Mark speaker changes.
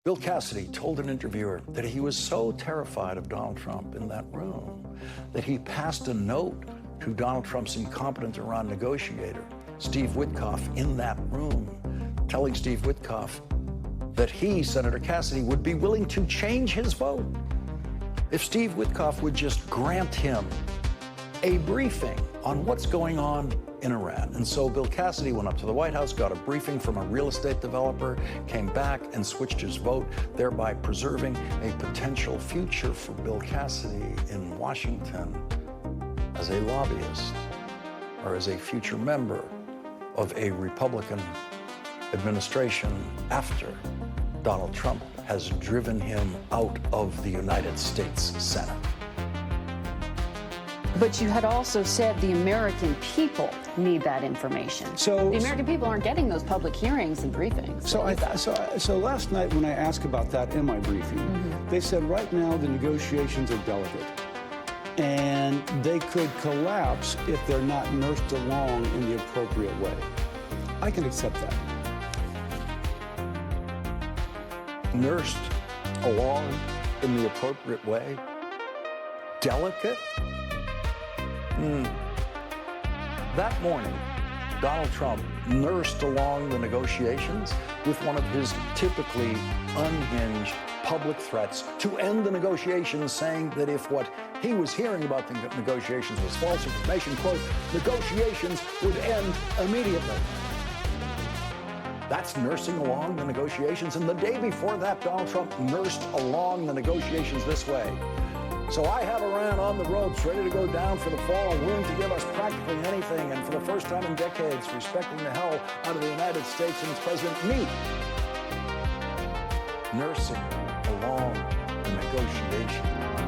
Speaker 1: Bill Cassidy told an interviewer that he was so terrified of Donald Trump in that room that he passed a note to Donald Trump's incompetent Iran negotiator, Steve Witkoff, in that room, telling Steve Witkoff that he, Senator Cassidy, would be willing to change his vote if Steve Witkoff would just grant him a briefing on what's going on in Iran. And so Bill Cassidy went up to the White House, got a briefing from a real estate developer, came back and switched his vote, thereby preserving a potential future for Bill Cassidy in Washington as a lobbyist or as a future member of a Republican administration after Donald Trump has driven him out of the United States Senate.
Speaker 2: But you had also said the American people need that information. So the American people aren't getting those public hearings and briefings.
Speaker 3: So last night when I asked about that in my briefing, they said right now the negotiations are delicate. And they could collapse if they're not nursed along in the appropriate way. I can accept that.
Speaker 1: Nursed along in the appropriate way? Delicate? That morning, Donald Trump nursed along the negotiations with one of his typically unhinged public threats to end the negotiations, saying that if what he was hearing about the negotiations was false information, quote, negotiations would end immediately. That's nursing along the negotiations. And the day before that, Donald Trump nursed along the negotiations this way. So I have Iran on the ropes, ready to go down for the fall, willing to give us practically anything, and for the first time in decades, respecting the hell out of the United States and its president, me. Nursing along the negotiation.